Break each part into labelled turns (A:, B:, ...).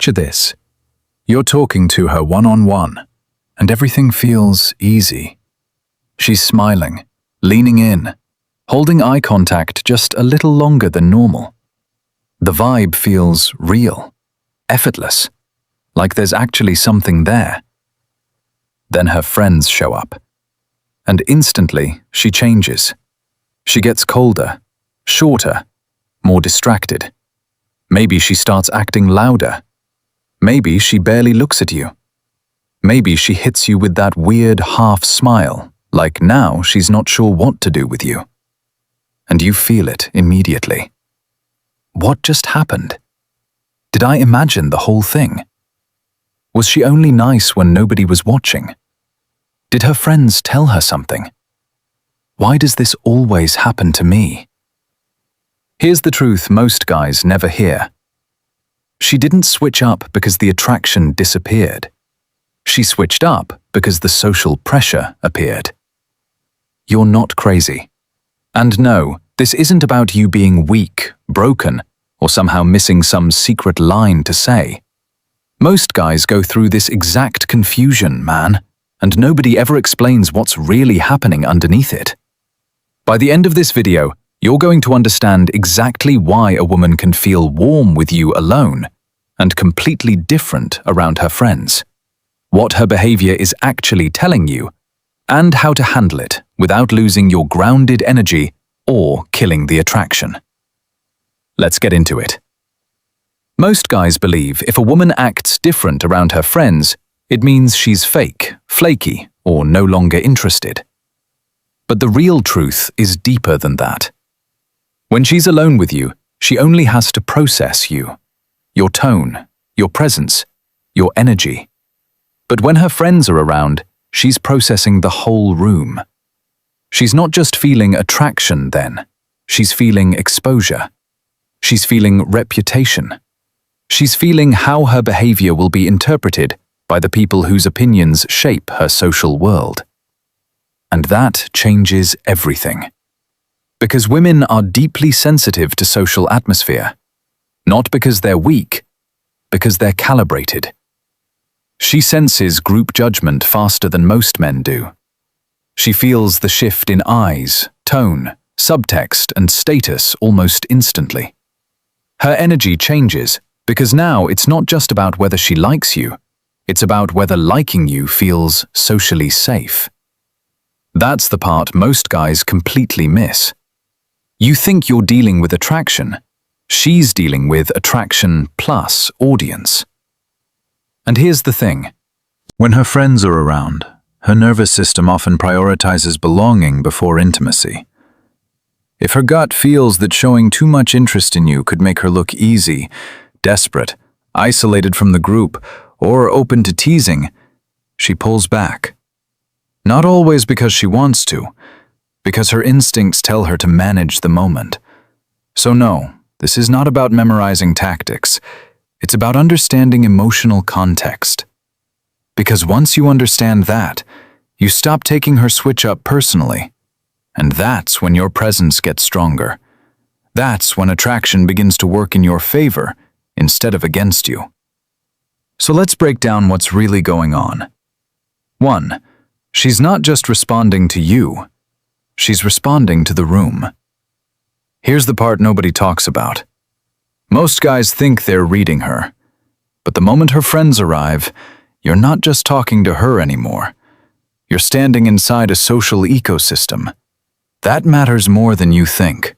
A: Picture this. You're talking to her one-on-one, and everything feels easy. She's smiling, leaning in, holding eye contact just a little longer than normal. The vibe feels real, effortless, like there's actually something there. Then her friends show up, and instantly she changes. She gets colder, shorter, more distracted. Maybe she starts acting louder. Maybe she barely looks at you. Maybe she hits you with that weird half smile, like now she's not sure what to do with you. And you feel it immediately. What just happened? Did I imagine the whole thing? Was she only nice when nobody was watching? Did her friends tell her something? Why does this always happen to me? Here's the truth most guys never hear. She didn't switch up because the attraction disappeared. She switched up because the social pressure appeared. You're not crazy. And no, this isn't about you being weak, broken, or somehow missing some secret line to say. Most guys go through this exact confusion, man, and nobody ever explains what's really happening underneath it. By the end of this video, you're going to understand exactly why a woman can feel warm with you alone and completely different around her friends, what her behavior is actually telling you, and how to handle it without losing your grounded energy or killing the attraction. Let's get into it. Most guys believe if a woman acts different around her friends, it means she's fake, flaky, or no longer interested. But the real truth is deeper than that. When she's alone with you, she only has to process you, your tone, your presence, your energy. But when her friends are around, she's processing the whole room. She's not just feeling attraction then, she's feeling exposure. She's feeling reputation. She's feeling how her behavior will be interpreted by the people whose opinions shape her social world. And that changes everything. Because women are deeply sensitive to social atmosphere. Not because they're weak, because they're calibrated. She senses group judgment faster than most men do. She feels the shift in eyes, tone, subtext, and status almost instantly. Her energy changes because now it's not just about whether she likes you, it's about whether liking you feels socially safe. That's the part most guys completely miss. You think you're dealing with attraction. She's dealing with attraction plus audience. And here's the thing. When her friends are around, her nervous system often prioritizes belonging before intimacy. If her gut feels that showing too much interest in you could make her look easy, desperate, isolated from the group, or open to teasing, she pulls back. Not always because she wants to, because her instincts tell her to manage the moment. So no, this is not about memorizing tactics. It's about understanding emotional context. Because once you understand that, you stop taking her switch up personally. And that's when your presence gets stronger. That's when attraction begins to work in your favor instead of against you. So let's break down what's really going on. 1. She's not just responding to you. She's responding to the room. Here's the part nobody talks about. Most guys think they're reading her. But the moment her friends arrive, you're not just talking to her anymore. You're standing inside a social ecosystem. That matters more than you think.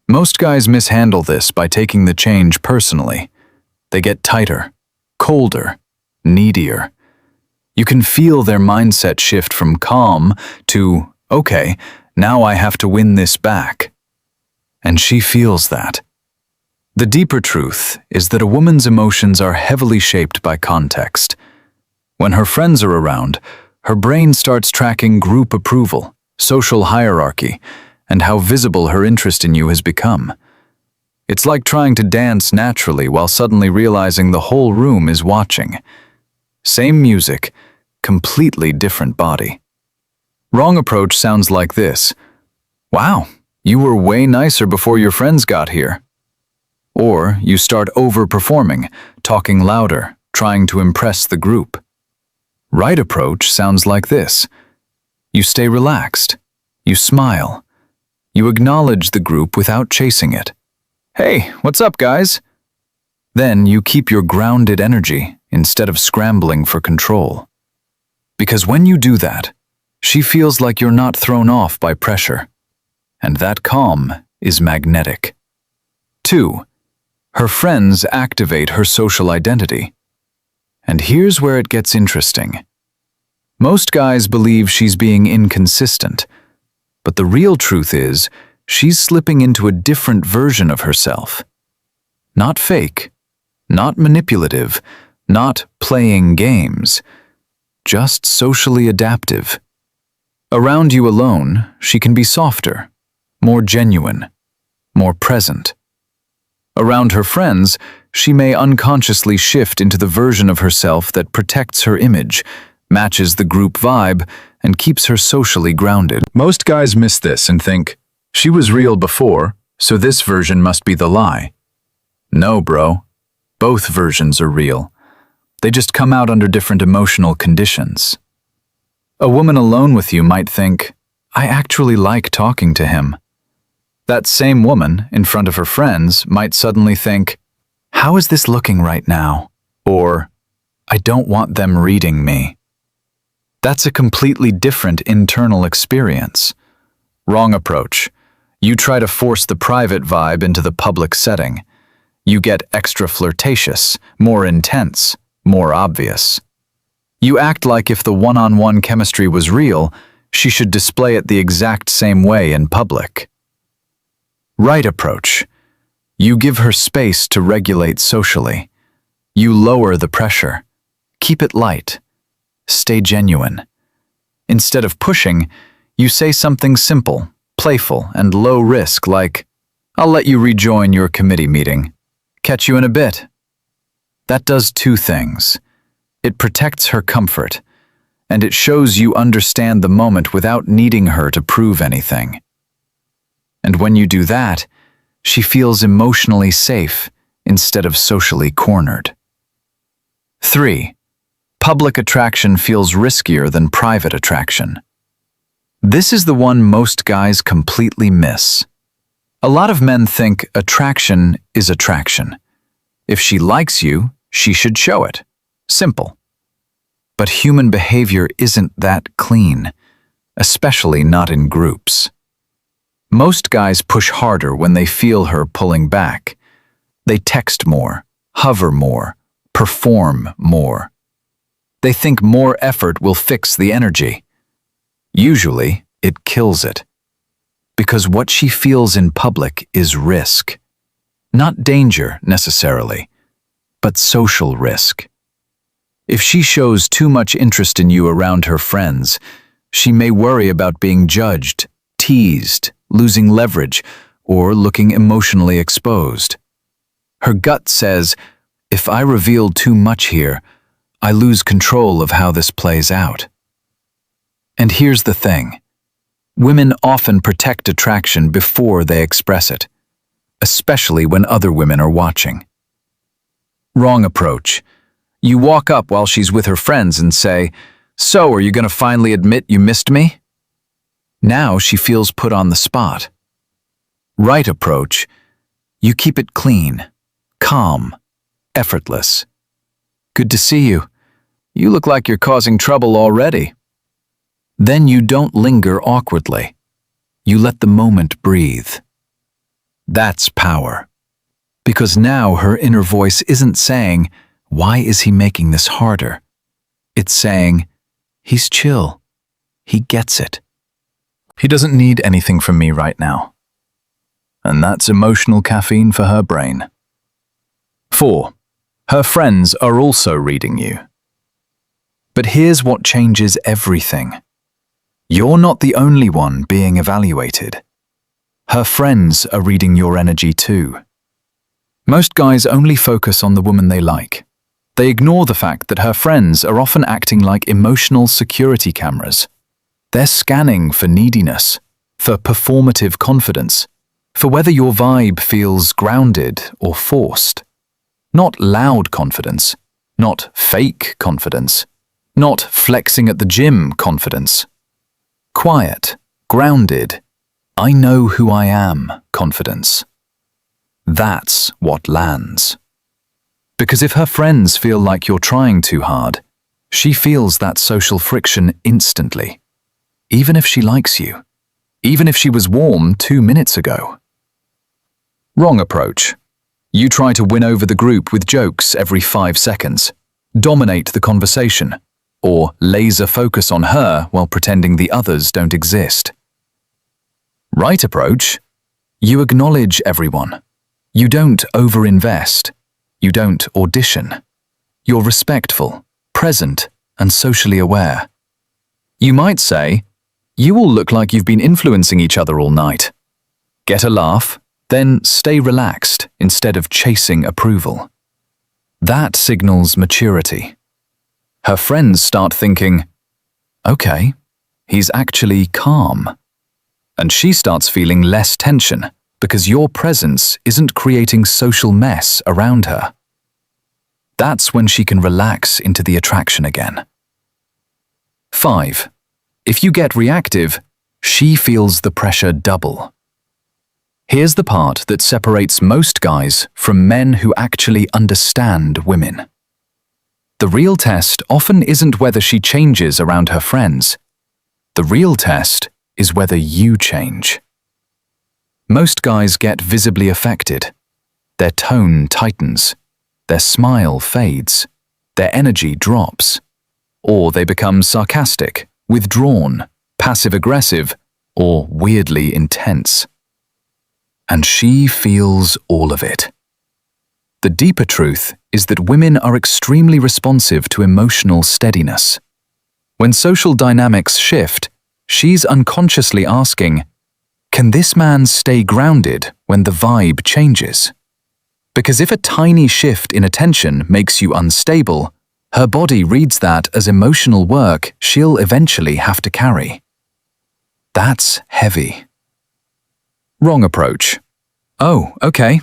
A: Most guys mishandle this by taking the change personally. They get tighter, colder, needier. You can feel their mindset shift from calm to, okay, now I have to win this back. And she feels that. The deeper truth is that a woman's emotions are heavily shaped by context. When her friends are around, her brain starts tracking group approval, social hierarchy, and how visible her interest in you has become. It's like trying to dance naturally while suddenly realizing the whole room is watching. Same music, completely different body. Wrong approach sounds like this. Wow, you were way nicer before your friends got here. Or you start overperforming, talking louder, trying to impress the group. Right approach sounds like this. You stay relaxed. You smile. You acknowledge the group without chasing it. Hey, what's up, guys? Then you keep your grounded energy instead of scrambling for control. Because when you do that, she feels like you're not thrown off by pressure. And that calm is magnetic. 2. Her friends activate her social identity. And here's where it gets interesting. Most guys believe she's being inconsistent, but the real truth is she's slipping into a different version of herself. Not fake, not manipulative, not playing games, just socially adaptive. Around you alone, she can be softer, more genuine, more present. Around her friends, she may unconsciously shift into the version of herself that protects her image, matches the group vibe, and keeps her socially grounded. Most guys miss this and think, she was real before, so this version must be the lie. No, bro. Both versions are real. They just come out under different emotional conditions. A woman alone with you might think, I actually like talking to him. That same woman, in front of her friends, might suddenly think, how is this looking right now? Or, I don't want them reading me. That's a completely different internal experience. Wrong approach. You try to force the private vibe into the public setting. You get extra flirtatious, more intense, more obvious. You act like if the one-on-one chemistry was real, she should display it the exact same way in public. Right approach. You give her space to regulate socially. You lower the pressure. Keep it light. Stay genuine. Instead of pushing, you say something simple, playful, and low risk like, I'll let you rejoin your committee meeting. Catch you in a bit. That does 2 things. It protects her comfort, and it shows you understand the moment without needing her to prove anything. And when you do that, she feels emotionally safe instead of socially cornered. 3. Public attraction feels riskier than private attraction. This is the one most guys completely miss. A lot of men think attraction is attraction. If she likes you, she should show it. Simple. But human behavior isn't that clean, especially not in groups. Most guys push harder when they feel her pulling back. They text more, hover more, perform more. They think more effort will fix the energy. Usually, it kills it. Because what she feels in public is risk. Not danger, necessarily, but social risk. If she shows too much interest in you around her friends, she may worry about being judged, teased, losing leverage, or looking emotionally exposed. Her gut says, if I reveal too much here, I lose control of how this plays out. And here's the thing. Women often protect attraction before they express it, especially when other women are watching. Wrong approach. You walk up while she's with her friends and say, so are you going to finally admit you missed me? Now she feels put on the spot. Right approach. You keep it clean, calm, effortless. Good to see you. You look like you're causing trouble already. Then you don't linger awkwardly. You let the moment breathe. That's power. Because now her inner voice isn't saying, why is he making this harder? It's saying, he's chill. He gets it. He doesn't need anything from me right now. And that's emotional caffeine for her brain. 4. Her friends are also reading you. But here's what changes everything. You're not the only one being evaluated. Her friends are reading your energy too. Most guys only focus on the woman they like. They ignore the fact that her friends are often acting like emotional security cameras. They're scanning for neediness, for performative confidence, for whether your vibe feels grounded or forced. Not loud confidence, not fake confidence, not flexing at the gym confidence. Quiet, grounded, I know who I am confidence. That's what lands. Because if her friends feel like you're trying too hard, she feels that social friction instantly. Even if she likes you. Even if she was warm 2 minutes ago. Wrong approach. You try to win over the group with jokes every 5 seconds, dominate the conversation, or laser focus on her while pretending the others don't exist. Right approach. You acknowledge everyone. You don't overinvest. You don't audition. You're respectful, present, and socially aware. You might say, "You all look like you've been influencing each other all night." Get a laugh, then stay relaxed instead of chasing approval. That signals maturity. Her friends start thinking, "Okay, he's actually calm." And she starts feeling less tension because your presence isn't creating social mess around her. That's when she can relax into the attraction again. 5. If you get reactive, she feels the pressure double. Here's the part that separates most guys from men who actually understand women. The real test often isn't whether she changes around her friends. The real test is whether you change. Most guys get visibly affected. Their tone tightens, their smile fades, their energy drops, or they become sarcastic, withdrawn, passive-aggressive, or weirdly intense. And she feels all of it. The deeper truth is that women are extremely responsive to emotional steadiness. When social dynamics shift, she's unconsciously asking, "Can this man stay grounded when the vibe changes?" Because if a tiny shift in attention makes you unstable, her body reads that as emotional work she'll eventually have to carry. That's heavy. Wrong approach. "Oh, okay.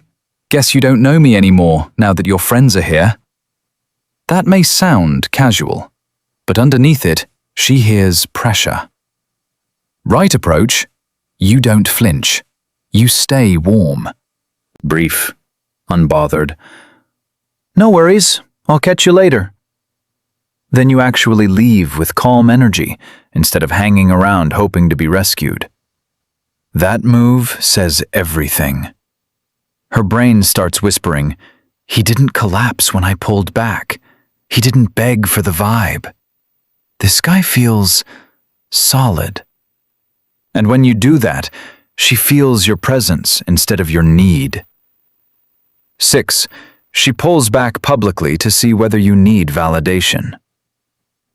A: Guess you don't know me anymore now that your friends are here." That may sound casual, but underneath it, she hears pressure. Right approach. You don't flinch. You stay warm. Brief, unbothered. "No worries, I'll catch you later." Then you actually leave with calm energy instead of hanging around hoping to be rescued. That move says everything. Her brain starts whispering, "He didn't collapse when I pulled back. He didn't beg for the vibe. This guy feels solid." And when you do that, she feels your presence instead of your need. 6. She pulls back publicly to see whether you need validation.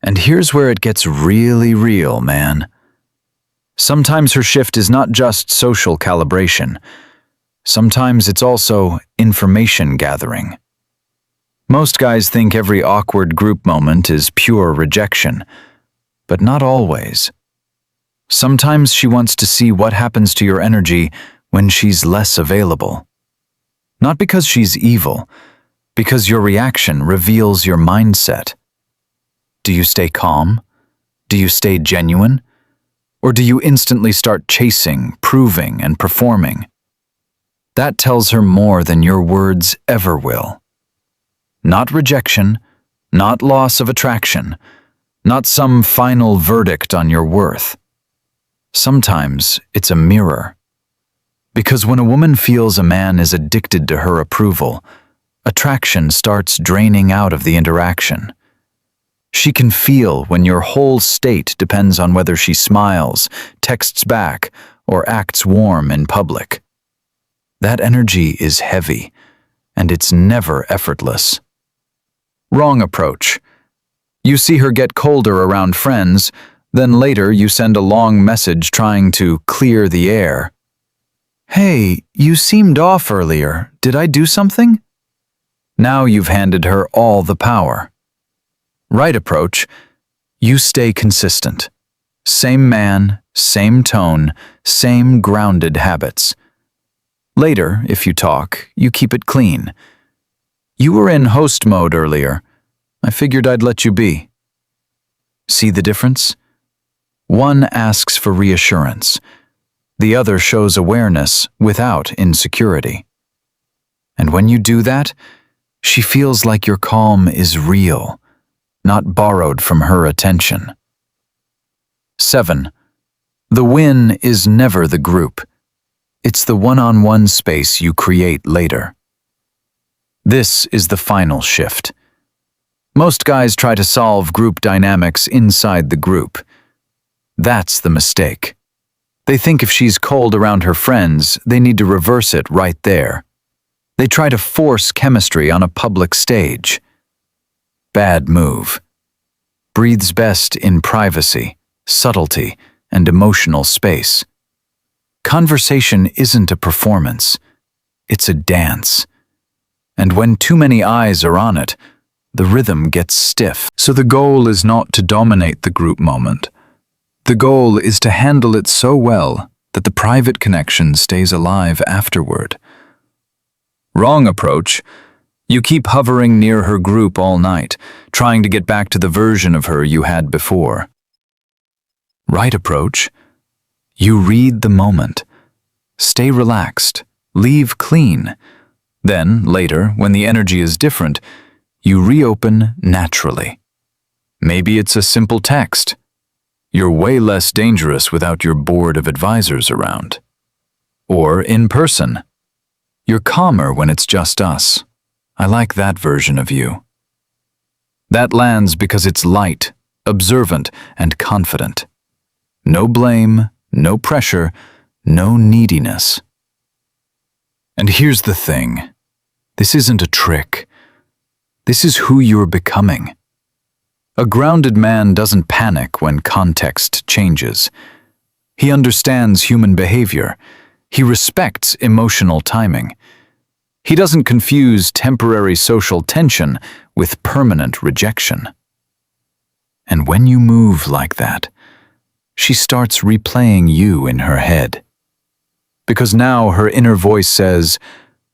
A: And here's where it gets really real, man. Sometimes her shift is not just social calibration. Sometimes it's also information gathering. Most guys think every awkward group moment is pure rejection, but not always. Sometimes she wants to see what happens to your energy when she's less available. Not because she's evil, because your reaction reveals your mindset. Do you stay calm? Do you stay genuine? Or do you instantly start chasing, proving, and performing? That tells her more than your words ever will. Not rejection, not loss of attraction, not some final verdict on your worth. Sometimes it's a mirror. Because when a woman feels a man is addicted to her approval, attraction starts draining out of the interaction. She can feel when your whole state depends on whether she smiles, texts back, or acts warm in public. That energy is heavy, and it's never effortless. Wrong approach. You see her get colder around friends, then later you send a long message trying to clear the air. "Hey, you seemed off earlier. Did I do something?" Now you've handed her all the power. Right approach. You stay consistent. Same man, same tone, same grounded habits. Later, if you talk, you keep it clean. You were in host mode earlier. I figured I'd let you be. See the difference? One asks for reassurance. The other shows awareness without insecurity. And when you do that, she feels like your calm is real, not borrowed from her attention. 7. The win is never the group. It's the one-on-one space you create later. This is the final shift. Most guys try to solve group dynamics inside the group. That's the mistake. They think if she's cold around her friends, they need to reverse it right there. They try to force chemistry on a public stage. Bad move. Breathes best in privacy, subtlety, and emotional space. Conversation isn't a performance. It's a dance. And when too many eyes are on it, the rhythm gets stiff. So the goal is not to dominate the group moment. The goal is to handle it so well that the private connection stays alive afterward. Wrong approach. You keep hovering near her group all night, trying to get back to the version of her you had before. Right approach. You read the moment. Stay relaxed. Leave clean. Then, later, when the energy is different, you reopen naturally. Maybe it's a simple text. You're way less dangerous without your board of advisors around. Or in person. You're calmer when it's just us. I like that version of you. That lands because it's light, observant, and confident. No blame, no pressure, no neediness. And here's the thing. This isn't a trick. This is who you're becoming. A grounded man doesn't panic when context changes. He understands human behavior. He respects emotional timing. He doesn't confuse temporary social tension with permanent rejection. And when you move like that, she starts replaying you in her head. Because now her inner voice says,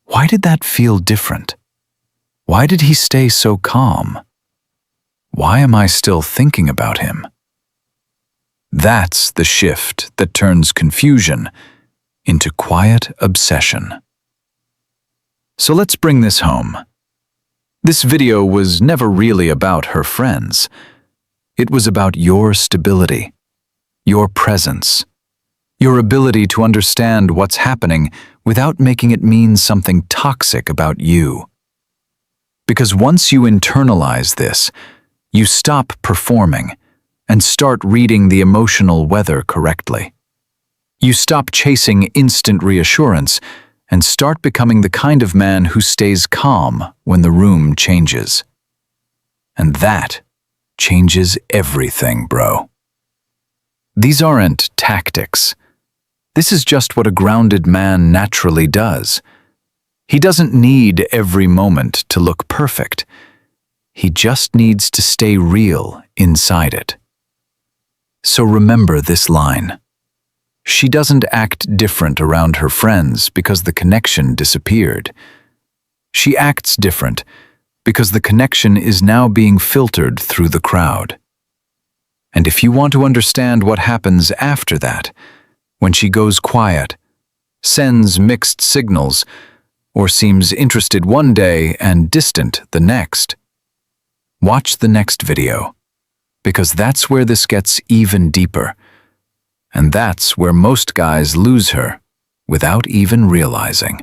A: "Why did that feel different? Why did he stay so calm? Why am I still thinking about him?" That's the shift that turns confusion into quiet obsession. So let's bring this home. This video was never really about her friends. It was about your stability, your presence, your ability to understand what's happening without making it mean something toxic about you. Because once you internalize this, you stop performing and start reading the emotional weather correctly. You stop chasing instant reassurance and start becoming the kind of man who stays calm when the room changes. And that changes everything, bro. These aren't tactics. This is just what a grounded man naturally does. He doesn't need every moment to look perfect. He just needs to stay real inside it. So remember this line. She doesn't act different around her friends because the connection disappeared. She acts different because the connection is now being filtered through the crowd. And if you want to understand what happens after that, when she goes quiet, sends mixed signals, or seems interested one day and distant the next, watch the next video, because that's where this gets even deeper. And that's where most guys lose her without even realizing.